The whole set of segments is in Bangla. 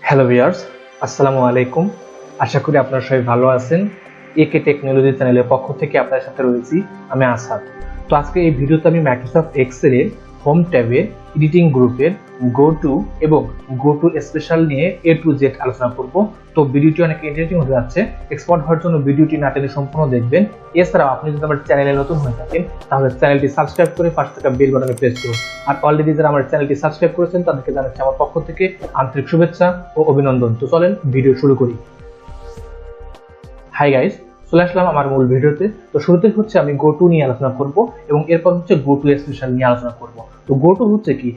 হ্যালো ভিউয়ার্স, আসসালামু আলাইকুম। আশা করি আপনারা সবাই ভালো আছেন। একে টেকনোলজি চ্যানেলের পক্ষ থেকে আপনাদের সাথে রয়েছি আমি আসাদ। তো আজকে এই ভিডিওতে আমি মাইক্রোসফট এক্সেলের হোম ট্যাবের এডিটিং গ্রুপের গো টু এবং গো টু স্পেশাল নিয়ে এ টু জেড আলোচনা করব। তো ভিডিওটি অনেক ইন্টারেস্টিং হতে যাচ্ছে। এক্সপার্ট হওয়ার জন্য ভিডিওটি না টেনে সম্পূর্ণ দেখবেন। এছাড়াও আপনি যদি আমার চ্যানেলে নতুন হয়ে থাকেন তাহলে চ্যানেলটি সাবস্ক্রাইব করে পাশে থাকা বেল বাটনে প্রেস করুন। আর অলরেডি যারা আমার চ্যানেলটি সাবস্ক্রাইব করেছেন তাদেরকে জানাচ্ছি আমার পক্ষ থেকে আন্তরিক শুভেচ্ছা ও অভিনন্দন। তো চলেন ভিডিও শুরু করি। হাই গাইস, চলে আসলাম আমার মূল ভিডিওতে। তো শুরুতে হচ্ছে আমি গো টু নিয়ে আলোচনা করব এবং এরপর হচ্ছে গো টু স্পেশাল নিয়ে আলোচনা করব। তো গো টু হচ্ছে কি,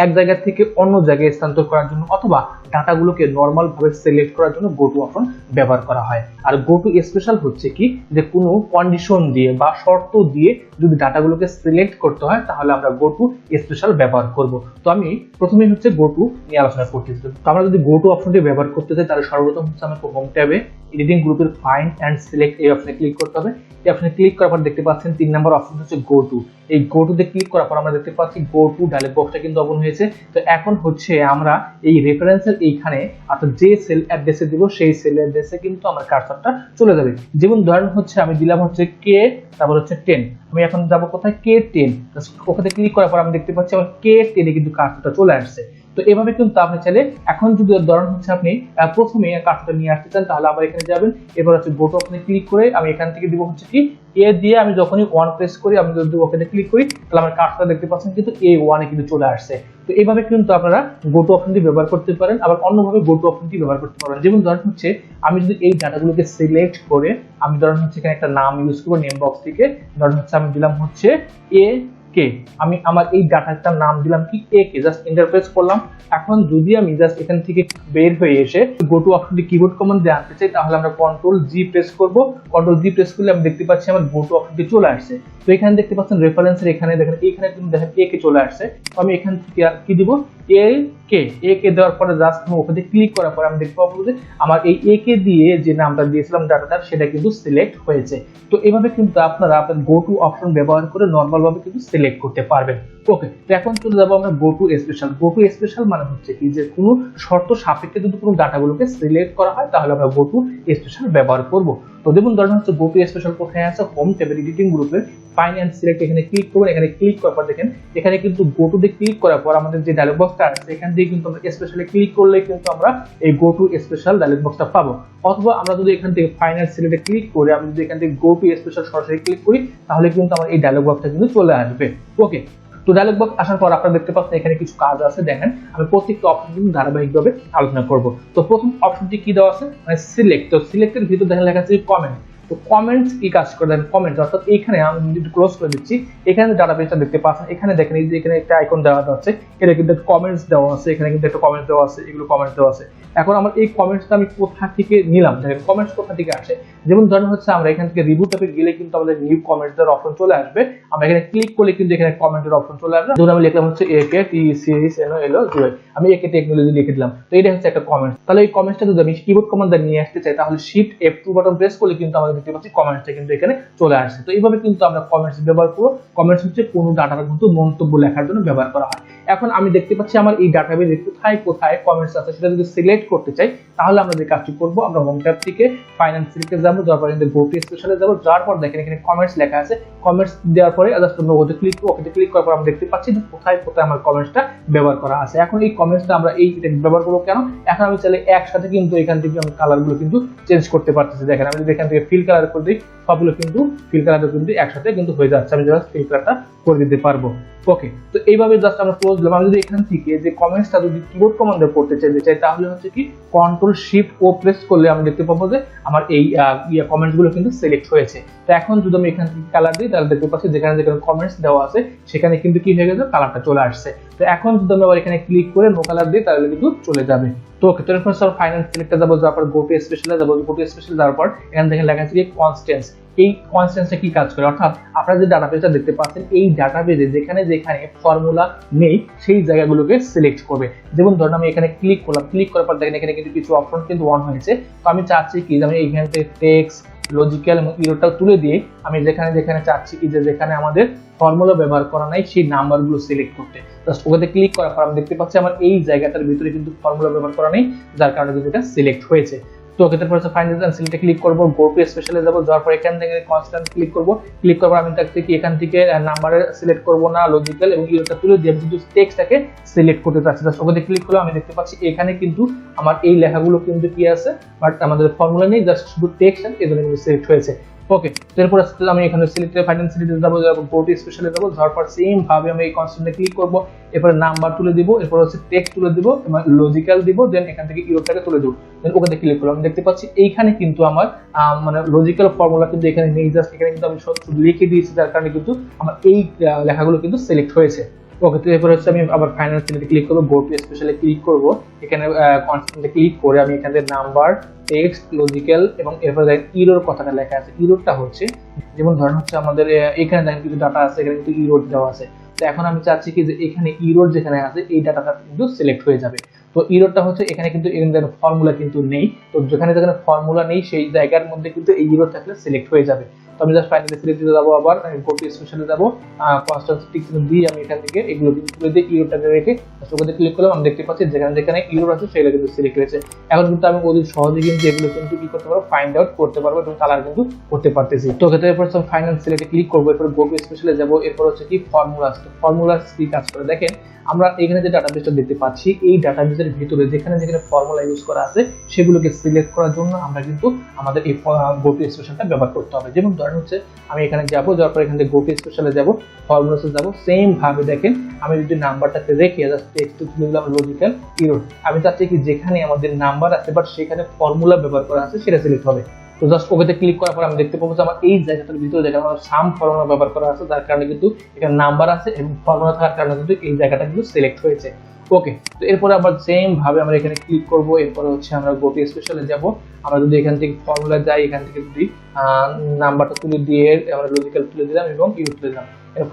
এক জায়গা থেকে অন্য জায়গায় স্থানান্তর করার জন্য অথবা ডাটাগুলোকে নর্মাল ভাবে সিলেক্ট করার জন্য গো টু অপশন ব্যবহার করা হয়। আর গো টু স্পেশাল হচ্ছে কি, যে কোনো কন্ডিশন দিয়ে বা শর্ত দিয়ে যদি ডাটাগুলোকে সিলেক্ট করতে হয় তাহলে আমরা গো টু স্পেশাল ব্যবহার করব। তো আমি প্রথমেই হচ্ছে গো টু নিয়ে আলোচনা করতেছি। তো আমরা যদি গো টু অপশনটি ব্যবহার করতে চাই তাহলে সর্বপ্রথম হচ্ছে আমাকে হোম ট্যাবে এডিটিং গ্রুপের ফাইন্ড এন্ড সিলেক্ট এই অপশনে ক্লিক করতে হবে। এই অপশনে ক্লিক করার পর দেখতে পাচ্ছেন 3 নম্বর অপশন হচ্ছে গো টু। এই গো টু তে ক্লিক করার পর আমরা দেখতে পাচ্ছি গো টু ডায়লগ বক্সটা কিন্তু ওপেন হয়েছে। তো এখন হচ্ছে আমরা এই রেফারেন্সের এইখানে অর্থাৎ যে সেল অ্যাড্রেসে দিব সেই সেল অ্যাড্রেসে কিন্তু আমার কার্সরটা চলে যাবে। যেমন ধরেন হচ্ছে আমি দিলাম হচ্ছে কে, তারপর হচ্ছে 10। আমি এখন যাব কোথায়, কে 10। ওখানে ক্লিক করার পর আমি দেখতে পাচ্ছি আমার কে 10 এ কিন্তু কার্সরটা চলে আসছে। তো এভাবে কিন্তু আপনি চাইলে এখন যদি ধরেন হচ্ছে আপনি প্রথমে কার্সরটা নিয়ে আসতে চান তাহলে আবার এখানে যাবেন। এবার হচ্ছে গো টু অপশনে ক্লিক করে আমি এখান থেকে দিব হচ্ছে কি এ দিয়ে আমি যখনই 1 প্রেস করি, আমি যদি ওখানে ক্লিক করি তাহলে আমার কার্সরটা দেখতে পাচ্ছেন কিন্তু A1 এ কিন্তু চলে আসছে। তো এইভাবে কিন্তু আপনারা গো টু অপশনটি ব্যবহার করতে পারেন। আবার অন্যভাবে গো টু অপশনটি ব্যবহার করতে পারেন। যেমন ধরেন হচ্ছে আমি যদি এই ডাটাগুলোকে সিলেক্ট করে আমি ধরেন হচ্ছে এখানে একটা নাম ইউজ করব নেম বক্স থেকে। ধরেন হচ্ছে আমি দিলাম হচ্ছে এ কে, আমি আমার এই ডাটাটার নাম দিলাম কি এ কে, জাস্ট ইন্টারপ্রেস করলাম। এখন যদি আমি জাস্ট এখান থেকে বের হয়ে এসে গো টু অপশনটি কিবোর্ড কমান্ড দিয়ে আনতে চাই তাহলে আমরা কন্ট্রোল জি প্রেস করব। কন্ট্রোল জি প্রেস করলে আমি দেখতে পাচ্ছি আমার গো টু অপশনটি চলে আসছে। তো এখানে দেখতে পাচ্ছেন রেফারেন্সের এখানে দেখেন এইখানে কিন্তু দেখেন এ কে চলে আসছে। তো আমি এখান থেকে কি দিব, এ কে দেওয়ার পরে জাস্ট আমি ওখানে ক্লিক করার পরে আমি দেখতে পাবো যে আমার এই এ কে দিয়ে যে নামটা দিয়েছিলাম ডাটাটার সেটা কিন্তু সিলেক্ট হয়েছে। তো এভাবে কিন্তু আপনারা আপনার গো টু অপশন ব্যবহার করে নরমাল ভাবে কিন্তু সিলেক্ট করতে পারবেন। ওকে, তো এখন চলে যাবো আমরা go to special. Go to special মানে হচ্ছে কি, যে কোনো শর্ত সাপেক্ষে যদি কোনো ডাটাগুলোকে সিলেক্ট করা হয় তাহলে আমরা গো টু স্পেশাল ব্যবহার করব। তো দেখুন ধরেন হচ্ছে গো টু স্পেশাল কোথায় আছে, হোম ট্যাবের এডিটিং গ্রুপের ফাইন্ড এন্ড সিলেক্ট এখানে ক্লিক করবেন। এখানে ক্লিক করার পর দেখেন এখানে কিন্তু গো টু তে ক্লিক করার পর আমাদের যে ডায়লগ বক্সটা আছে এখান দিয়ে কিন্তু আমরা স্পেশালি ক্লিক করলে কিন্তু আমরা এই গো টু স্পেশাল ডায়লগ বক্সটা পাবো। অথবা আমরা যদি এখান থেকে ফাইন্ড এন্ড সিলেক্টে ক্লিক করে আমি যদি এখান থেকে গো টু স্পেশাল সরাসরি ক্লিক করি তাহলে কিন্তু আমার এই ডায়লগ বক্সটা কিন্তু চলে আসবে। ওকে, তো ডায়লগ বক্স আসার পর আপনারা দেখতে পাচ্ছেন এখানে কিছু কাজ আছে। দেখেন আমি প্রত্যেকটা অপশন কিন্তু ধারাবাহিকভাবে আলোচনা করব। তো প্রথম অপশনটি কি দেওয়া আছে, মানে সিলেক্ট। তো সিলেক্টের ভিতর দেখেন লেখা আছে কমেন্ট। তো কমেন্টস কি কাজ করে, দেখেন কমেন্ট অর্থাৎ এখানে আমি যদি ক্লোজ করে দিচ্ছি এখানে ডাটাবেসটা দেখতে পাচ্ছেন। এখানে দেখেন এই যে এখানে একটা আইকন দেওয়া আছে, এটা কিন্তু কমেন্টস দেওয়া আছে, এখানে কিন্তু একটা কমেন্টস দেওয়া আছে, এগুলো কমেন্টস দেওয়া আছে। এখন আমার এই কমেন্টসটা আমি কোথা থেকে নিলাম, দেখেন কমেন্টস কোথা থেকে আসে। যেমন ধরেন হচ্ছে আমরা এখান থেকে রিভিউ ট্যাবে গেলে কিন্তু আমাদের নিউ কমেন্টস এর অপশন চলে আসবে। আমরা এখানে ক্লিক করলে কিন্তু এখানে কমেন্টের অপশন চলে আসবে। ধরুন আমি লিখলাম হচ্ছে একে টি সিরিজ এনো এলো জয়, আমি একে টেকনোলজি লিখে দিলাম। তো এটা হচ্ছে একটা কমেন্ট। তাহলে এই কমেন্টসটা যদি আমি কিবোর্ড কমান্ড দিয়ে নিয়ে আসতে চাই তাহলে শিফট F2 বাটন প্রেস করলে কিন্তু আমরা দেখতে পাচ্ছি কমেন্টসটা কিন্তু এখানে চলে আসছে। তো এইভাবে কিন্তু আমরা কমেন্টস ব্যবহার করব। কমেন্টস হচ্ছে কোনো ডাটার কিন্তু মন্তব্য লেখার জন্য ব্যবহার করা হয়। এখন আমি দেখতে পাচ্ছি আমার এই ডাটাবেসে কোথায় কোথায় কমেন্টস আছে সেটা যদি সিলেক্ট করতে চাই তাহলে আমরা যে কাজটি করব, আমরা হোম ট্যাব থেকে ফাইন্যান্স সিলেক্টে যাব, তারপর এখানে গো টু স্পেশালে যাব, যাওয়ার পর দেখেন এখানে কমেন্টস লেখা আছে। কমেন্টস দেওয়ার পরে জাস্ট আমরা ওতে ক্লিক করব। ওতে ক্লিক করার পর আমরা দেখতে পাচ্ছি যে কোথায় কোথায় আমার কমেন্টসটা ব্যবহার করা আছে। এখন এই কমেন্টসটা আমরা এই ব্যবহার করব কেন, এখন আমি চাইলে একসাথে কিন্তু এখান থেকে আমি কালারগুলো কিন্তু চেঞ্জ করতে পারতেছি। দেখেন আমি যদি এখান থেকে ফিল কালার করে দিই সবগুলো কিন্তু ফিল কালারটা কিন্তু একসাথে কিন্তু হয়ে যাচ্ছে। আমি জাস্ট ফিল কালারটা করে দিতে পারবো। ওকে, তো এইভাবে জাস্ট আমরা ক্লোজ দিলাম। আমি যদি এখান থেকে যে কমেন্টসটা যদি কিবোর্ড কমান্ডে করতে চাই তাহলে হচ্ছে কি কন্ট্রোল শিফট ও প্রেস করলে আমি দেখতে পাবো যে আমার এই কমেন্টস গুলো কিন্তু সিলেক্ট হয়েছে। তো এখন যদি আমি এখান থেকে কালার দিই তাহলে দেখতে পাচ্ছি যেখানে যেখানে কমেন্টস দেওয়া আছে সেখানে কিন্তু কি হয়ে গেছে, কালারটা চলে আসছে। তো এখন যদি আমি আবার এখানে ক্লিক করে নো কালার দিই তাহলে কিন্তু চলে যাবে। তো ওকে, তো এরপর স্যার ফাইন্যান্স সিলেক্টে যাবো, যাওয়ার পর গো টু স্পেশালে যাবো। গো টু স্পেশাল যাওয়ার পর এখান থেকে লেখা আছে কনস্ট্যান্স। এই কনস্ট্যান্সটা কি কাজ করে, অর্থাৎ আপনারা যে ডাটাবেসটা দেখতে পাচ্ছেন এই ডাটাবেসে যেখানে যেখানে ফর্মুলা নেই সেই জায়গাগুলোকে সিলেক্ট করবে। যেমন ধরুন আমি এখানে ক্লিক করলাম, ক্লিক করার পর দেখেন এখানে কিন্তু কিছু অপশন কিন্তু অন হয়েছে। তো আমি চাচ্ছি কি আমি এইখান থেকে টেক্সট লজিক্যাল এবং ইরোরটা তুলে দিয়ে আমি যেখানে যেখানে চাচ্ছি কি যে যেখানে আমাদের ফর্মুলা ব্যবহার করা নাই সেই নাম্বারগুলো সিলেক্ট করতে, জাস্ট ওখানে ক্লিক করার পর আমি দেখতে পাচ্ছি আমার এই জায়গাটার ভিতরে কিন্তু ফর্মুলা ব্যবহার করা নেই, যার কারণে কিন্তু এটা সিলেক্ট হয়েছে। তো ওকে, তারপর ফাইন্ড এন্ড সিলেক্টে ক্লিক করব, গো টু স্পেশালে যাব, যাওয়ার পর এখান থেকে কনস্ট্যান্ট ক্লিক করব। ক্লিক করার পর আমি এখান থেকে নাম্বারে সিলেক্ট করব না, লজিক্যাল এবং ইরোরটা তুলে দিয়ে আমি কিন্তু টেক্সটটাকে সিলেক্ট করতে চাচ্ছি। জাস্ট ওকে ক্লিক করলে আমি দেখতে পাচ্ছি এখানে কিন্তু আমার এই লেখাগুলো কিন্তু কি আছে, বাট আমাদের ফর্মুলা নেই, জাস্ট শুধু টেক্সট আছে, এজন্য কিন্তু সিলেক্ট হয়েছে। ওকে, এরপর আমি এখানে সিলেক্টে ফাইন্ড এন্ড সিলেক্টে যাব, গো টু স্পেশালে যাব, যাওয়ার পর সেম ভাবে আমি এই কনস্ট্যান্টে ক্লিক করব, এরপর নাম্বার তুলে দিব, এরপর হচ্ছে টেক্সট তুলে দিব, লজিক্যাল দিব, দেন এখান থেকে ইরোরটাকে তুলে দেব, দেন ওকে ক্লিক করলাম। আমি দেখতে পাচ্ছি এইখানে কিন্তু আমার মানে লজিক্যাল ফর্মুলা কিন্তু এখানে নেই, জাস্ট এখানে কিন্তু আমি শুধু লিখে দিয়েছি, যার কারণে কিন্তু আমার এই লেখাগুলো কিন্তু সিলেক্ট হয়েছে। ওকে, তো এরপর হচ্ছে আমি আবার ফাইনাল সিলেক্টে ক্লিক করব, গো টু স্পেশালে ক্লিক করব, এখানে কনস্ট্যান্টে ক্লিক করে আমি এখানে নাম্বার, টেক্সট, লজিক্যাল এবং এরপর দেখেন ইরোর কথাটা লেখা আছে। ইরোরটা হচ্ছে যেমন ধরেন হচ্ছে আমাদের এখানে দেখেন কিছু ডাটা আছে, এখানে কিন্তু ইরোর দেওয়া আছে। তো এখন আমি চাচ্ছি কি যে এখানে ইরোর যেখানে আছে এই ডাটাটা কিন্তু সিলেক্ট হয়ে যাবে। তো ইরোরটা হচ্ছে এখানে কিন্তু ফর্মুলা কিন্তু নেই, তো যেখানে যেখানে ফর্মুলা নেই সেই জায়গার মধ্যে কিন্তু এই ইরোর থাকলে সিলেক্ট হয়ে যাবে। তো আমি জাস্ট ফাইনালি সিলেক্টে যাব, আবার গো টু স্পেশালে যাব, কনস্ট্যান্ট টিক দিয়ে আমি এখান থেকে এগুলো কিন্তু তুলে দিয়ে ইরোরটাকে রেখে ওখানে ক্লিক করলাম। আমি দেখতে পাচ্ছি যেখানে যেখানে ইরোর আছে সেগুলো কিন্তু সিলেক্ট হয়েছে। এখন কিন্তু আমি অতি সহজে কিন্তু এগুলো কিন্তু কি করতে পারবো, ফাইন্ড আউট করতে পারবো এবং কালার কিন্তু করতে পারতেছি। তো ক্ষেত্রে এরপর ফাইনাল সিলেক্টে ক্লিক করবো, এরপর গো টু স্পেশালে যাব, এরপর হচ্ছে কি ফর্মুলাস। তো ফর্মুলাস কি কাজ করে দেখেন, আমরা এখানে যে ডাটাবেসটা দেখতে পাচ্ছি এই ডাটাবেসের ভিতরে যেখানে যেখানে ফর্মুলা ইউজ করা আছে সেগুলোকে সিলেক্ট করার জন্য আমরা কিন্তু আমাদের এই গো টু স্পেশালটা ব্যবহার করতে হবে। যেমন ধরেন হচ্ছে আমি এখানে যাব, যাওয়ার পর এখান থেকে গো টু স্পেশালে যাব, ফর্মুলাসে যাব, সেম ভাবে দেখেন আমি যদি নাম্বারটাকে রেখে জাস্ট টেক্সট তুলে দিলাম, লজিক্যাল, ইরোর, আমি চাচ্ছি কি যেখানে আমাদের নাম্বার আছে বাট সেখানে ফর্মুলা ব্যবহার করা আছে সেটা সিলেক্ট হবে। তো জাস্ট ওকেতে ক্লিক করার পর আমি দেখতে পাবো যে আমার এই জায়গাটার ভিতরে যেখানে আমার সাম ফর্মুলা ব্যবহার করা আছে, যার কারণে কিন্তু এখানে নাম্বার আছে এবং ফর্মুলা থাকার কারণে কিন্তু এই জায়গাটা কিন্তু সিলেক্ট হয়েছে। ওকে, তো এরপরে আবার সেম ভাবে আমরা এখানে ক্লিক করব, এরপরে হচ্ছে আমরা গো টু স্পেশালে যাব, আমরা যদি এখান থেকে ফর্মুলা যাই, এখান থেকে যদি নাম্বারটা তুলে দিয়ে আমরা লজিক্যাল তুলে দিলাম এবং ইরোর তুলে দিলাম,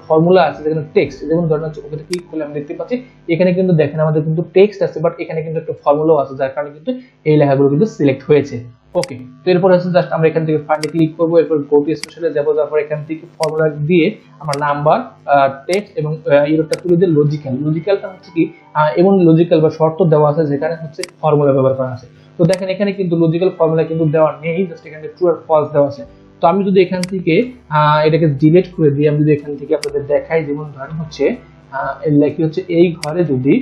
ফর্মুলা আছে যেখানে টেক্সট, যেমন ধরেন হচ্ছে ওকে ক্লিক করলে আমি দেখতে পাচ্ছি এখানে কিন্তু দেখেন আমাদের কিন্তু টেক্সট আছে বাট এখানে কিন্তু একটা ফর্মুলাও আছে, যার কারণে কিন্তু এই লেখাগুলো কিন্তু সিলেক্ট হয়েছে। ওকে, তো এরপর হচ্ছে জাস্ট আমরা এখান থেকে ফাইন্ডে ক্লিক করব, এরপর গো টু স্পেশালে যাব, তারপর এখান থেকে ফর্মুলা দিয়ে আমরা নাম্বার, টেক্সট এবং ইরোরটা তুলে দিয়ে লজিক্যাল, লজিক্যালটা হচ্ছে কি এমন লজিক্যাল বা শর্ত দেওয়া আছে যেখানে হচ্ছে ফর্মুলা ব্যবহার করা আছে। তো দেখেন এখানে কিন্তু লজিক্যাল ফর্মুলা কিন্তু দেওয়া নেই, জাস্ট এখানে ট্রু আর ফলস দেওয়া আছে। তো আমি যদি এখান থেকে এটাকে ডিলিট করে দিই, আমি যদি এখান থেকে আপনাদের দেখাই, যেমন ধরেন হচ্ছে লেখি হচ্ছে এই ঘরে যদি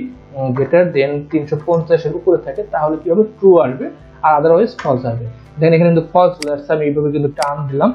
গ্রেটার দেন 350 এর উপরে থাকে তাহলে কি হবে, ট্রু আসবে, আর আদারওয়াইজ ফলস আসবে। দেখেন এখানে কিন্তু ফলস চলে আসছে, আমি এইভাবে কিন্তু টার্ন দিলাম,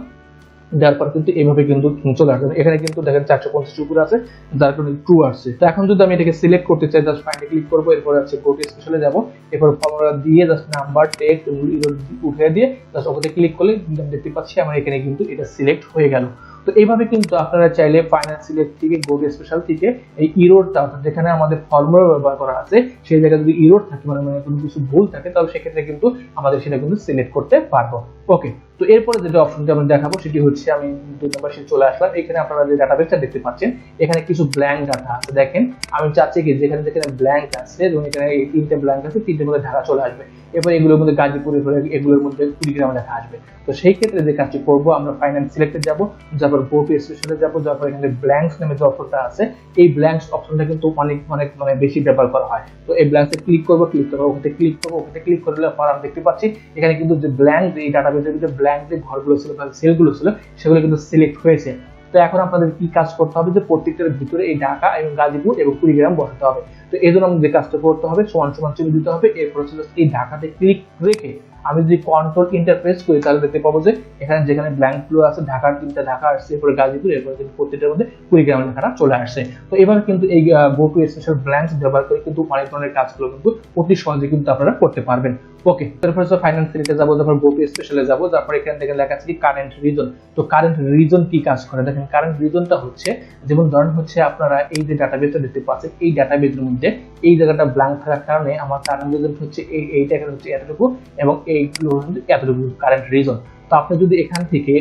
দেওয়ার পর কিন্তু এইভাবে কিন্তু চলে আসবে। এখানে কিন্তু দেখেন 450 উপরে আছে, যার কারণে ট্রু আসছে। তো এখন যদি আমি এটাকে সিলেক্ট করতে চাই, জাস্ট ফাইন্ডে ক্লিক করবো, এরপর আছে গো টু স্পেশালে যাব, এরপর ফর্মুলা দিয়ে জাস্ট নাম্বার, টেক্সট, ইরোর উঠিয়ে দিয়ে জাস্ট ওকে ক্লিক করলে দেখতে পাচ্ছি আমার এখানে কিন্তু এটা সিলেক্ট হয়ে গেল। তো এইভাবে কিন্তু আপনারা চাইলে ফাইনাল সিলেক্ট থেকে গো টু স্পেশাল থেকে এই ইরোরটা, যেখানে আমাদের ফর্মুলা ব্যবহার করা আছে সেই জায়গায় যদি ইরোর থাকে মানে কোনো কিছু ভুল থাকে তাহলে সেক্ষেত্রে কিন্তু আমাদের সেটা কিন্তু সিলেক্ট করতে পারবো। ওকে, তো এরপরে যেটা অপশনটি আমি দেখাবো সেটি হচ্ছে আমি 2 নম্বর শিট চলে আসলাম। এখানে আপনারা যে ডাটাবেসটা দেখতে পাচ্ছেন এখানে কিছু ব্ল্যাঙ্ক ডাটা আছে। দেখেন আমি চাচ্ছি কি যেখানে যেখানে ব্ল্যাঙ্ক আছে, যেমন এখানে এই 3টে ব্ল্যাঙ্ক আছে, 3টের মধ্যে ঢাকা চলে আসবে, এরপর এগুলোর মধ্যে গাজীপুর, এগুলোর মধ্যে কুড়িগ্রাম লেখা আসবে। তো সেই ক্ষেত্রে যে কাজটি করবো, আমরা ফাইনাল সিলেক্টে যাব, যারপর গো টু স্পেশালে যাব, যারপর এখানে ব্ল্যাঙ্কস নামে যে অপশনটা আছে এই ব্ল্যাঙ্কস অপশনটা কিন্তু অনেক মানে বেশি ব্যবহার করা হয়। তো এই ব্ল্যাঙ্কসে ক্লিক করবো, ক্লিক করবো, ওখানে ক্লিক করবো, ওখানে ক্লিক করলে পর আমি দেখতে পাচ্ছি এখানে কিন্তু যে ব্ল্যাঙ্ক, এই ডাটাবেসের ভিতরে ব্ল্যাঙ্ক যে ঘরগুলো ছিল বা সেলগুলো ছিল সেগুলো কিন্তু সিলেক্ট হয়েছে। তো এখন আপনাদের কি কাজ করতে হবে, যে প্রত্যেকটার ভিতরে এই ঢাকা এবং গাজীপুর এবং কুড়িগ্রাম বসাতে হবে। তো এই জন্য আমাদের কাজটা করতে হবে, সমান সমান চিহ্ন দিতে হবে, এরপর হচ্ছে এই ঢাকাতে ক্লিক রেখে আমি যদি কন্ট্রোল ইন্টারপ্রেস করি তাহলে দেখতে পাবো যে এখানে যেখানে ব্ল্যাঙ্ক গুলো আছে ঢাকার 3টা ঢাকা আসছে, এরপরে গাজীপুর, এরপরে কিন্তু প্রত্যেকটার মধ্যে কুড়িগ্রাম লেখাটা চলে আসছে। তো এবার কিন্তু এই গো টু স্পেশাল ব্ল্যাঙ্কস ব্যবহার করে কিন্তু অনেক ধরনের কাজগুলো কিন্তু অতি সহজে কিন্তু আপনারা করতে পারবেন। ওকে, তারপর হচ্ছে ফাইনাল সিলেক্টে যাবো, তারপর গো টু স্পেশালে যাবো, তারপর এখান থেকে লেখা আছে কি কারেন্ট রিজন। তো কারেন্ট রিজন কি কাজ করে দেখেন, কারেন্ট রিজনটা হচ্ছে যেমন ধরেন হচ্ছে আপনারা এই যে ডাটাবেসটা দেখতে পাচ্ছেন এই ডাটাবেসের মধ্যে এই জায়গাটা ব্ল্যাঙ্ক থাকার কারণে আমার কারেন্ট রিজন হচ্ছে এইটা এখানে হচ্ছে এতটুকু এবং এইগুলো এতটুকু কারেন্ট রিজন। তো আপনি যদি এখান থেকে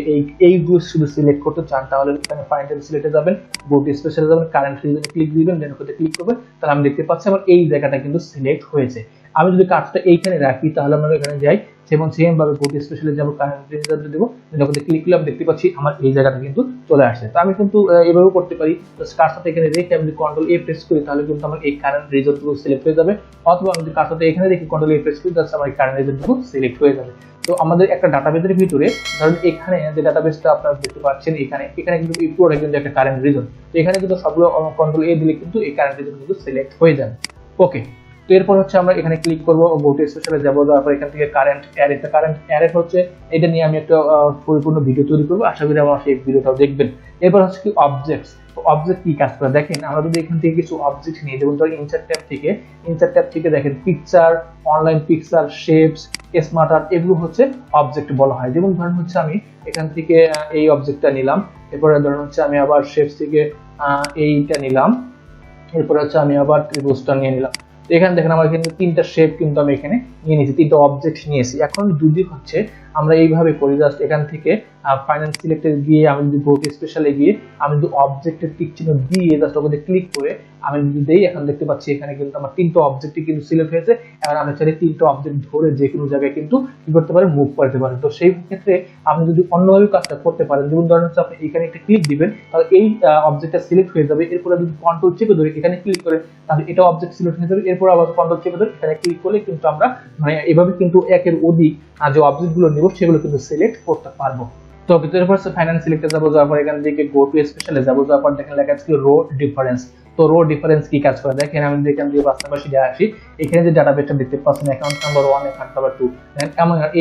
এইগুলো শুধু সিলেক্ট করতে চান তাহলে এখানে ফাইনাল সিলেক্টে যাবেন, গো টু স্পেশালে যাবেন, কারেন্ট রিজনে ক্লিক দিবেন, দেন ওকে ক্লিক করবেন, তাহলে আমি দেখতে পাচ্ছি আমার এই জায়গাটা কিন্তু সিলেক্ট হয়েছে। আমি যদি কাজটা এইখানে রাখি তাহলে আমরা এখানে যাই সেম ভাবে গো টু স্পেশালে যাব, কারেন্ট রেজাল্ট দেবো, যখন ক্লিক করলাম দেখতে পাচ্ছি আমার এই জায়গাটা কিন্তু চলে আসছে। তো আমি কিন্তু এভাবেও করতে পারি, কার্সারটা এখানে রেখে আমি কন্ট্রোল এ প্রেস করি তাহলে কিন্তু আমার এই কারেন্ট রেজাল্টগুলো সিলেক্ট হয়ে যাবে, অথবা আমি যদি কার্সারটা এখানে রেখে কন্ট্রোল এ প্রেস করি তাহলে আমার এই কারেন্ট রেজাল্টগুলো সিলেক্ট হয়ে যাবে। তো আমাদের একটা ডাটাবেসের ভিতরে ধরুন এখানে যে ডাটাবেসটা আপনারা দেখতে পাচ্ছেন এখানে কিন্তু এই পুরোটা কিন্তু একটা কারেন্ট রিজন, তো এখানে কিন্তু সবগুলো কন্ট্রোল এ দিলে কিন্তু এই কারেন্ট রিজন কিন্তু সিলেক্ট হয়ে যাবে। ওকে, তো এরপর হচ্ছে আমরা এখানে ক্লিক করবো, গো টু স্পেশালে যাবো, তারপর এখান থেকে কারেন্ট অ্যারে হচ্ছে এটা নিয়ে আমি একটা পরিপূর্ণ ভিডিও তৈরি করবো, আশা করি আমার সেই ভিডিওটাও দেখবেন। এরপর হচ্ছে কি অবজেক্টস, অবজেক্ট কি কাজ করে দেখেন, আমরা যদি এখান থেকে কিছু অবজেক্ট নিই, যেমন ধরো ইনসার্ট ট্যাব থেকে দেখেন picture, online picture, shapes, smart art, এগুলো হচ্ছে অবজেক্ট বলা হয়। যেমন ধরেন হচ্ছে আমি এখান থেকে এই অবজেক্টটা নিলাম, এরপরে ধরেন হচ্ছে আমি আবার শেপস থেকে এইটা নিলাম, এরপরে হচ্ছে আমি আবার ত্রিভুজটা নিয়ে নিলাম। এখানে দেখেন আমার কিন্তু তিনটা শেপ কিন্তু আমি এখানে নিয়ে নিয়েছি, তিনটা অবজেক্ট নিয়েছি। এখন যদি হচ্ছে আমরা এইভাবে করি, জাস্ট এখান থেকে ফাইনাল সিলেক্টে গিয়ে আমি যদি গো টু স্পেশালে গিয়ে আমি যদি অবজেক্টের টিক চিহ্ন দিয়ে জাস্ট ওখানে ক্লিক করে আমি যদি দেই, এখন দেখতে পাচ্ছি এখানে কিন্তু আমার তিনটা অবজেক্টই কিন্তু সিলেক্ট হয়েছে। এবার আমরা চাইলে তিনটা অবজেক্ট ধরে যে কোনো জায়গায় কিন্তু কি করতে পারেন, মুভ করতে পারেন। তো সেই ক্ষেত্রে আপনি যদি অন্যভাবে কাজটা করতে পারেন, যেমন ধরেন হচ্ছে আপনি এখানে একটা ক্লিক দিবেন তাহলে এই অবজেক্টটা সিলেক্ট হয়ে যাবে, এরপরে যদি কন্ট্রোল চেপে ধরে এখানে ক্লিক করে তাহলে এটা অবজেক্ট সিলেক্ট হয়ে যাবে, এরপর আবার কন্ট্রোল চেপে ধরে এখানে ক্লিক করলে কিন্তু আমরা মানে এভাবে কিন্তু একের অধিক যে অবজেক্টগুলো নিব সেগুলো কিন্তু সিলেক্ট করতে পারবো। তো এরপর ফাইনাল সিলেক্টে যাবো, যাওয়ার পর এখান থেকে গো টু স্পেশালে যাবো, যাওয়ার পর দেখেন লেখা আছে রো ডিফারেন্স। তো রো ডিফারেন্স কি কাজ করে দেখেন, আমি এখান থেকে পাশাপাশি আসি, এখানে যে ডাটাবেসটা দেখতে পাচ্ছেন অ্যাকাউন্ট নাম্বার 1 অ্যাকাউন্ট নাম্বার 2,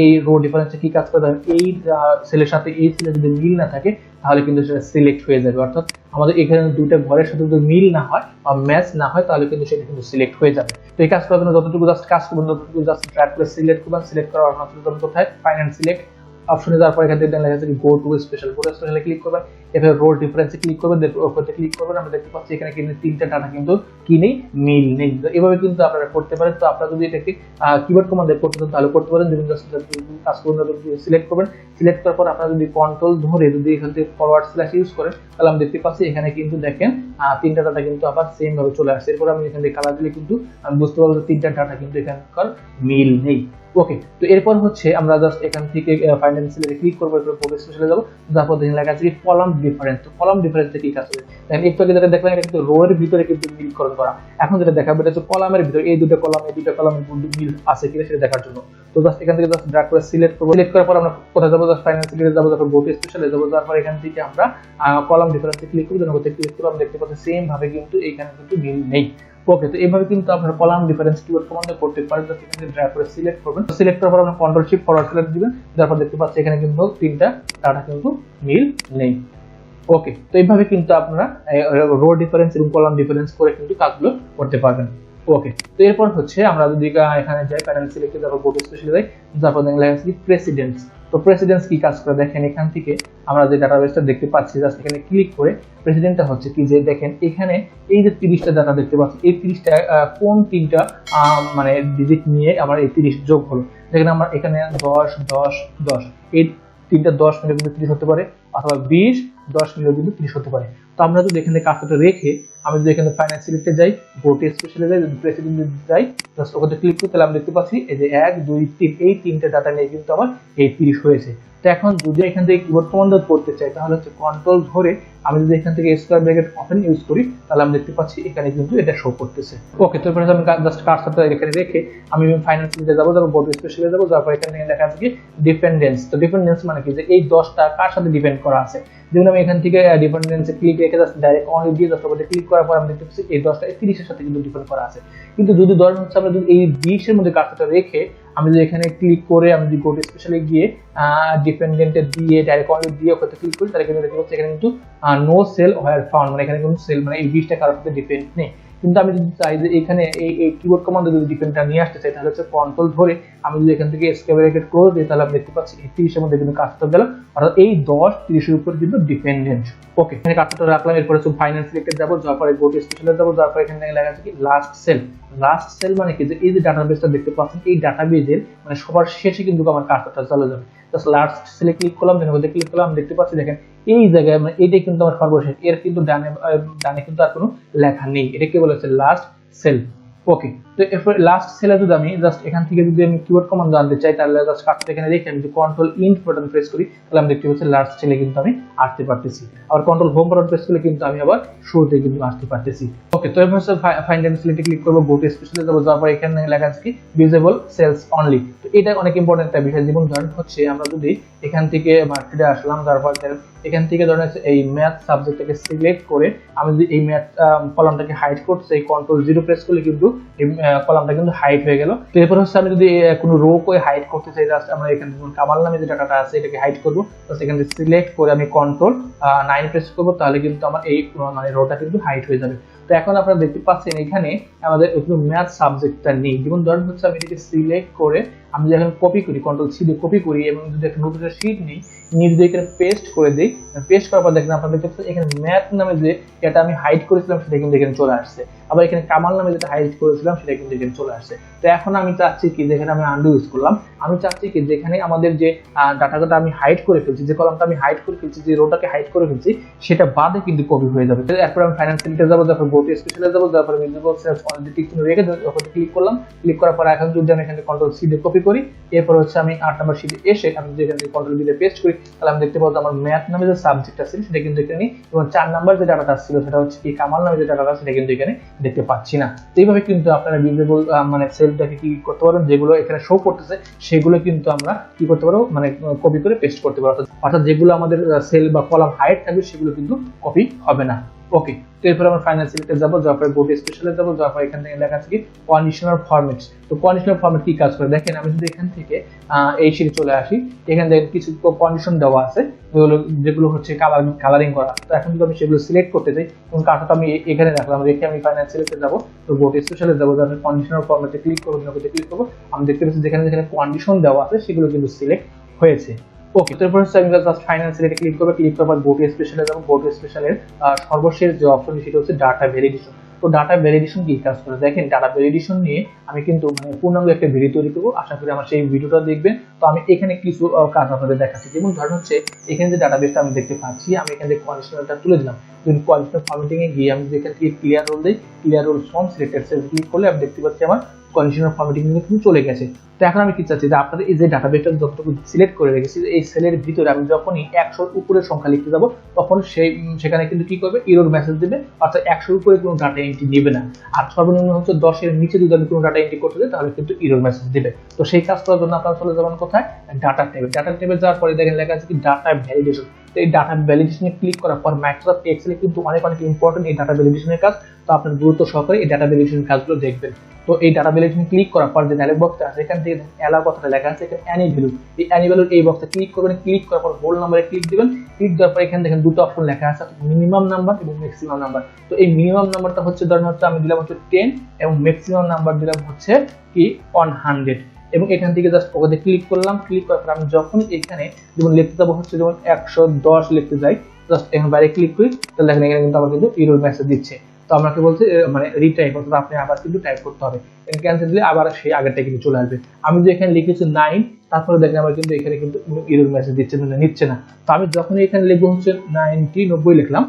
এই রো ডিফারেন্সে কি কাজ করে, এই সেলের সাথে এই সেলের যদি মিল না থাকে তাহলে কিন্তু সেটা সিলেক্ট হয়ে যাবে। অর্থাৎ আমাদের এখানে দুইটা ঘরের সাথে যদি মিল না হয় বা ম্যাচ না হয় তাহলে কিন্তু সেটা কিন্তু সিলেক্ট হয়ে যাবে। তো এই কাজ করার জন্য যতটুকু জাস্ট কাজ করবেন, ততটুকু জাস্ট ড্র্যাগ করে সিলেক্ট করবেন, সিলেক্ট করার মাত্র কোথায় ফাইনাল সিলেক্ট অপশনে যাওয়ার পর এখান থেকে লেখা আছে গো টু স্পেশালে ক্লিক করবেন, এভাবে রো ডিফারেন্সে ক্লিক করবেন, ওপরে ক্লিক করবেন, আমরা দেখতে পাচ্ছি এখানে কিন্তু তিনটা ডাটা কিন্তু কি নেই, মিল নেই। তো এভাবে কিন্তু আপনারা করতে পারেন। তো আপনারা যদি এটাকে কিবোর্ড কমান্ডে করতে চান তাহলে করতে পারেন, যদি কাজ করুন সিলেক্ট করবেন, সিলেক্ট করার পর আপনারা যদি কন্ট্রোল ধরে যদি এখান থেকে ফরওয়ার্ড স্ল্যাশ ইউজ করেন তাহলে আমি দেখতে পাচ্ছি এখানে কিন্তু দেখেন তিনটা ডাটা কিন্তু আবার সেম ভাবে চলে আসছে। এরপর আমি এখান থেকে কালার দিলে কিন্তু আমি বুঝতে পারবো যে তিনটা ডাটা কিন্তু এখানকার মিল নেই। ওকে, তো এরপর হচ্ছে আমরা জাস্ট এখান থেকে ফাইনাল সিলেক্টে ক্লিক করবো, এরপর গো টু স্পেশালে যাব, তারপর দেখেন লেখা আছে কলাম ডিফারেন্স। তো কলাম ডিফারেন্সে কি কাজ হবে দেখেন, একটু আগে যেটা দেখলাম এটা কিন্তু রো এর ভিতরে কিন্তু মিলকরণ করা, এখন যেটা দেখাবো এটা হচ্ছে কলামের ভিতরে এই দুটো কলামের মিল আছে কিনা সেটা দেখার জন্য। তো জাস্ট এখান থেকে জাস্ট ড্র্যাগ করে সিলেক্ট করব, সিলেক্ট করার পর আমরা কোথায় যাবো, জাস্ট ফাইনাল সিলেক্টে যাবো, তারপর গো টু স্পেশালে যাবো, তারপর এখান থেকে আমরা কলাম ডিফারেন্সে ক্লিক করব, যখন ক্লিক করব আমরা দেখতে পাচ্ছি সেম ভাবে কিন্তু এখানে কিন্তু মিল নেই। ওকে, তো এইভাবে কিন্তু আপনারা কলাম ডিফারেন্স কিবোর্ড কমান্ডে করতে পারেন। জাস্ট এখানে ড্র্যাগ করে সিলেক্ট করবেন, সিলেক্ট করার পর আপনি কন্ট্রোল শিফট ফরওয়ার্ড স্ল্যাশ দিবেন, তারপর দেখতে পাচ্ছি এখানে কিন্তু তিনটা ডাটা কিন্তু মিল নেই। ওকে, তো এইভাবে কিন্তু আপনারা রো ডিফারেন্স এবং কলাম ডিফারেন্স করে কিন্তু কাজগুলো করতে পারবেন। ওকে, তো এরপর হচ্ছে আমরা যদি এখানে যাই ফাইনাল সিলেক্টে, তারপর গো টু স্পেশালে যাই, তারপর দেখেন লেখা আছে প্রেসিডেন্স। তো প্রেসিডেন্স কি কাজ করে দেখেন, এখান থেকে আমরা যে ডাটাবেসটা দেখতে পাচ্ছি জাস্ট এখানে ক্লিক করে প্রেসিডেন্টটা হচ্ছে কি যে দেখেন এখানে এই যে 30টা ডাটা দেখতে পাচ্ছি, এই 30টা কোন তিনটা মানে ডিজিট নিয়ে আমার এই 30 যোগ হলো। দেখেন আমরা এখানে 10 10 10 এই তিনটা 10 মিলে কিন্তু 30 হতে পারে, অথবা 20 10 মিলে কিন্তু 30 হতে পারে। তো আমরা যদি এখানে কাজটা রেখে আমি যদি এখানে ফাইনাল সিলেক্টে যাই, গো টু স্পেশালে যাই, যদি প্রেসিডেন্টে যাই, জাস্ট ওখানে ক্লিক করতে আমি দেখতে পাচ্ছি এই যে 1 2 3 এই তিনটে ডাটা নিয়ে কিন্তু আমার এই 30 হয়েছে। তো এখন যদি এখান থেকে কিবোর্ড কমান্ড করতে চাই তাহলে হচ্ছে কন্ট্রোল ধরে আমি যদি এখান থেকে স্কয়ার ব্র্যাকেট ওপেন ইউজ করি তাহলে আমি দেখতে পাচ্ছি এখানে কিন্তু এটা শো করতেছে। ওকে, তো এরপরে আমি জাস্ট কার্সরটা এখানে রেখে আমি ফাইনাল সিলেক্টে যাবো, তারপর গো টু স্পেশালে যাবো, তারপর এখানে লেখা আছে কি ডিপেন্ডেন্স। তো ডিপেন্ডেন্স মানে কি যে এই 10টা কার সাথে ডিপেন্ড করা আছে। যেমন আমি এখান থেকে ডিপেন্ডেন্সে ক্লিক রেখে জাস্ট ডাইরেক্ট অনলি দিয়ে জাস্ট ওখানে ক্লিক করার পর আমি দেখতে পাচ্ছি এই 10টা 30 এর সাথে কিন্তু ডিপেন্ড করা আছে। কিন্তু যদি ধরেন হচ্ছে আমরা যদি এই 20 এর মধ্যে কার্সরটা রেখে আমি যদি এখানে ক্লিক করে আমি যদি গো টু স্পেশালে গিয়ে ডিপেন্ডেন্টে দিয়ে ডাইরেক্ট অনলি দিয়ে ওখানে ক্লিক করি তাহলে কিন্তু দেখতে পাচ্ছি এখানে কিন্তু নো সেল ওয়্যার ফাউন্ড, মানে এখানে কোনো সেল মানে এই 20টা কারোর সাথে ডিপেন্ড নেই। কিন্তু আমি যদি চাই যে এখানে এই কিবোর্ড কমান্ডে যদি ডিপেন্ডটা নিয়ে আসতে চাই তাহলে হচ্ছে কন্ট্রোল ধরে আমি যদি এখান থেকে এসকেপ ব্র্যাকেট ক্লোজ দিই তাহলে আমি দেখতে পাচ্ছি এই 30 এর মধ্যে কিন্তু কাজটা গেল, অর্থাৎ এই 10 30 এর উপর কিন্তু ডিপেন্ডেন্ট। ওকে, এখানে কাজটা রাখলাম, এরপর হচ্ছে ফাইনাল সিলেক্টে যাব, যাওয়ার পরে গো টু স্পেশালে যাব, যাওয়ার পরে এখানে লেখা আছে কি লাস্ট সেল। লাস্ট সেল মানে কি যে এই যে ডাটাবেসটা দেখতে পাচ্ছেন এই ডাটাবেজের মানে সবার শেষে কিন্তু আমার কাজটা চলে যাবে। জাস্ট লাস্ট সেলে ক্লিক করলাম, দেখেন ওখানে ক্লিক করলাম, দেখতে পাচ্ছি দেখেন এই জায়গায় মানে এইটাই কিন্তু আমার সর্বশেষ, এর কিন্তু ডানে কিন্তু আর কোনো লেখা নেই, এটা কি বলেছে লাস্ট সেল। ওকে, তো এরপর লাস্ট সেলে যদি আমি জাস্ট এখান থেকে যদি আমি কিবোর্ড কমান্ড জানতে চাই, তাহলে জাস্ট কার্ডটা এখানে রেখে আমি যদি কন্ট্রোল ইন্ট বাটন প্রেস করি, তাহলে আমি দেখতে পাচ্ছি লাস্ট সেলে কিন্তু আমি আসতে পারতেছি। আবার কন্ট্রোল হোম বাটন প্রেস করলে কিন্তু আমি আবার শুরুতে কিন্তু আসতে পারতেছি। ওকে, তো এরপর ফাইন্ড এন্ড সিলেক্টে ক্লিক করবো, গো টু স্পেশালে যাবো, যাওয়ার পর এখানে লেখা আছে কি ভিজিবল সেলস অনলি। তো এটা অনেক ইম্পর্টেন্ট একটা বিষয়। যেমন ধরেন হচ্ছে আমরা যদি এখান থেকে মার্কেটে আসলাম, তারপর এখান থেকে ধরেন এই ম্যাথ সাবজেক্টটাকে সিলেক্ট করে আমি যদি এই ম্যাথ কলামটাকে হাইড করতে কন্ট্রোল 0 প্রেস করলে কিন্তু এই কলামটা কিন্তু হাইড হয়ে গেল। তো এরপর হচ্ছে আমি যদি কোনো রো করে হাইড করতে চাই, জাস্ট আমরা এখানে কামাল নামে যে ডাটাটা আছে এটাকে হাইড করবো, জাস্ট এখান থেকে সিলেক্ট করে আমি কন্ট্রোল 9 প্রেস করবো, তাহলে কিন্তু আমার এই মানে রোটা কিন্তু হাইড হয়ে যাবে। তো এখন আপনারা দেখতে পাচ্ছেন এখানে আমাদের ম্যাথ সাবজেক্টটা নেই। যেমন ধরেন হচ্ছে আমি এটাকে সিলেক্ট করে আমি যদি এখন কপি করি, কন্ট্রোল সি দিয়ে কপি করি এবং যদি একটা নতুন শীট নিই, নিয়ে যদি এখানে পেস্ট করে দিই, পেস্ট করার পর দেখেন আপনারা দেখতে পাচ্ছেন এখানে ম্যাথ নামে যে এটা আমি হাইড করেছিলাম সেটা কিন্তু এখানে চলে আসছে। আবার এখানে কামাল নামে যেটা হাইড করেছিলাম সেটা কিন্তু এখানে চলে আসছে। তো এখন আমি চাচ্ছি কি, যেখানে আমি আন্ডু ইউজ করলাম, আমি চাচ্ছি কি যেখানে আমাদের যে ডাটাটা আমি হাইড করে ফেলছি, যে কলামটা আমি হাইড করে ফেলছি, যে রোটাকে হাইড করে ফেলছি, সেটা বাদে কিন্তু কপি হয়ে যাবে। এরপর আমি ফাইন্যান্স সিলেক্টে যাবো, তারপর গো টু স্পেশালে যাবো, তারপর ভিজিবল সেলস অনলি টিক চিহ্ন রেখে ওখানে ক্লিক করলাম। ক্লিক করার পর এখন যদি আমি এখানে কন্ট্রোল সি দিয়ে কপি করি, এরপর হচ্ছে আমি 8 নম্বর শীটে এসে আমি যেখান থেকে কন্ট্রোল বি দিয়ে পেস্ট করি, তাহলে আমি দেখতে পাবো আমার ম্যাথ নামে যে সাবজেক্ট আছে সেটা কিন্তু এখানে, এবং 4 নাম্বার যে ডাটাটা ছিল সেটা হচ্ছে কি কামাল নামে যে ডাটাটা সেটা কিন্তু এখানে দেখতে পাচ্ছি না। এইভাবে কিন্তু আপনারা ভিজিবল মানে সেলটাকে কি করতে পারেন, যেগুলো এখানে শো করতেছে সেগুলো কিন্তু আমরা কি করতে পারবো, মানে কপি করে পেস্ট করতে পারবো। অর্থাৎ যেগুলো আমাদের সেল বা কলাম হাইড থাকবে সেগুলো কিন্তু কপি হবে না। ওকে, তো এরপর আমরা ফাইনাল সিলেক্টে যাবো, যাওয়ার পরে গো টু স্পেশালে যাবো, যাওয়ার পর এখান থেকে লেখা আছে কি কন্ডিশনাল ফরম্যাট। তো কন্ডিশনাল ফরম্যাট কি কাজ করে দেখেন, আমি যদি এখান থেকে এই শীটে চলে আসি, এখানে দেখেন কিছু কন্ডিশন দেওয়া আছে যেগুলো হচ্ছে কালারিং করা। তো এখন যদি আমি সেগুলো সিলেক্ট করতে চাই, এবং কার্ডটা আমি এখানে রাখলাম, রেখে আমি ফাইনাল সিলেক্টে যাবো, তো গো টু স্পেশালে যাবো, যাতে কন্ডিশনাল ফরম্যাটে ক্লিক করবো, ক্লিক করবো, আমি দেখতে পাচ্ছি যেখানে যেখানে কন্ডিশন দেওয়া আছে সেগুলো কিন্তু সিলেক্ট হয়েছে। ওকে, তো এরপর হচ্ছে আমি জাস্ট ফাইনাল সিলেক্টে ক্লিক করবো, ক্লিক করার পর গো টু স্পেশালে যাবো, গো টু স্পেশালের সর্বশেষ যে অপশন সেটা হচ্ছে ডাটা ভ্যালিডেশন। তো ডাটা ভ্যালিডেশন কি কাজ করে দেখেন, ডাটা ভ্যালিডেশন নিয়ে আমি কিন্তু মানে পূর্ণাঙ্গ একটা ভিডিও তৈরি করবো, আশা করি আমার সেই ভিডিওটা দেখবেন। তো আমি এখানে কিছু কাজ আপনাদের দেখাচ্ছি। যেমন ধরেন হচ্ছে এখানে যে ডাটাবেসটা আমি দেখতে পাচ্ছি, আমি এখানে কন্ডিশনালটা তুলে দিলাম, যদি কন্ডিশনাল ফরম্যাটিং এ গিয়ে আমি এখান থেকে ক্লিয়ার রোল দিই, clear rule from selected cell click করলে আমি দেখতে পাচ্ছি আমার কন্ডিশনাল ফরম্যাটিং কিন্তু চলে গেছে। তো এখন আমি কি চাচ্ছি যে আপনাদের এই যে ডাটাবেসটা যতটুকু সিলেক্ট করে রেখেছি, এই সেলের ভিতরে আমি যখনই 100 এর উপরে সংখ্যা লিখতে যাব, তখন সেখানে কিন্তু কি করবে, এরর মেসেজ দেবে, অর্থাৎ 100 এর উপরে কোনো ডাটা এন্ট্রি নেবে না। আর সর্বনিম্ন হচ্ছে 10 এর নিচে যদি আমি কোনো ডাটা এন্ট্রি করতে যাই, তাহলে কিন্তু এরর মেসেজ দেবে। তো সেই কাজ করার জন্য আপনারা চলে যাবেন কোথায়, ডাটা ট্যাবে। ডাটা ট্যাবে যাওয়ার পরে দেখেন লেখা আছে কি ডাটা ভ্যালিডেশন। তো এই ডাটা ভ্যালিডেশনে ক্লিক করার পর মাইক্রোসফট এক্সেল কিন্তু অনেক ইম্পর্টেন্ট এই ডাটা ভ্যালিডেশনের কাজ। তো আপনার গুরুত্ব সহকারে এই ডাটা ভ্যালিডেশন কাজগুলো দেখবেন। তো এই ডাটা ভ্যালিডেশন ক্লিক করার পর যে ডায়লগ বক্সটা আছে, এখান থেকে অ্যালাউ কথাটা লেখা আছে, এখানে অ্যানি ভ্যালু, এই অ্যানি ভ্যালুর এই বক্সে ক্লিক করবেন। ক্লিক করার পর হোল নাম্বারে ক্লিক দিবেন। ক্লিক দেওয়ার পর এখানে দেখেন দুটো অপশন লেখা আছে, মিনিমাম নাম্বার এবং ম্যাক্সিমাম নাম্বার। তো এই মিনিমাম নাম্বারটা হচ্ছে ধরেন হচ্ছে আমি দিলাম হচ্ছে 10 এবং ম্যাক্সিমাম নাম্বার দিলাম হচ্ছে কি 100। এবং এখান থেকে জাস্ট ওকে ক্লিক করলাম। ক্লিক করার পর আমি যখন এখানে যেমন লিখতে যাবো হচ্ছে যেমন 110 লিখতে যাই, জাস্ট এখানে বাইরে ক্লিক করি, তাহলে দেখেন এখানে কিন্তু আমার কিন্তু এরর মেসেজ দিচ্ছে। তো আমরা কি বলছি, মানে রিটাইপ, অর্থাৎ আপনি আবার কিন্তু টাইপ করতে হবে। ক্যান্সেল দিলে আবার সেই আগেরটা কিন্তু চলে আসবে। আমি যে এখানে লিখেছি 9, তারপরে দেখেন আমার কিন্তু এখানে কিন্তু এরর মেসেজ দিচ্ছে না, নিচ্ছে না। তো আমি যখন এখানে লিখবো হচ্ছে 90 লিখলাম,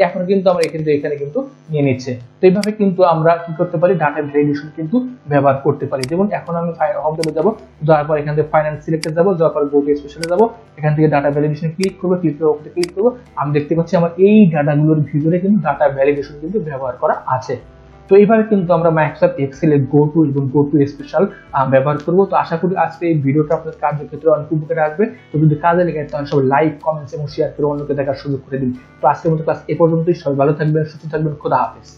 এখন কিন্তু আমার এখানে কিন্তু নিয়ে নিচ্ছে। তো এইভাবে কিন্তু আমরা কি করতে পারি, ডাটা ভ্যালিডেশন কিন্তু ব্যবহার করতে পারি। যেমন এখন আমি হোম ট্যাবে যাবো, যাওয়ার পর এখান থেকে ফাইন্যান্স সিলেক্টে যাবো, যাওয়ার পর গো টু স্পেশালে যাবো, এখান থেকে ডাটা ভ্যালিডেশনে ক্লিক করবো, ক্লিক করবো, আমি দেখতে পাচ্ছি আমার এই ডাটাগুলোর ভিতরে কিন্তু ডাটা ভ্যালিডেশন কিন্তু ব্যবহার করা আছে। তো এইভাবে কিন্তু আমরা মাইক্রোসফট এক্সেল এর গো টু এবং গো টু স্পেশাল ব্যবহার করবো। তো আশা করি আজকে এই ভিডিওটা আপনাদের কার্যক্ষেত্রে অনেক উপকারে আসবে। তো যদি কাজে লেগে তাহলে সবাই লাইক, কমেন্টস এবং শেয়ার করে অন্যকে দেখার সুযোগ করে দিন। তো আজকের মতো ক্লাস এ পর্যন্তই। সবাই ভালো থাকবেন, সুস্থ থাকবেন, খোদা হাফেজ।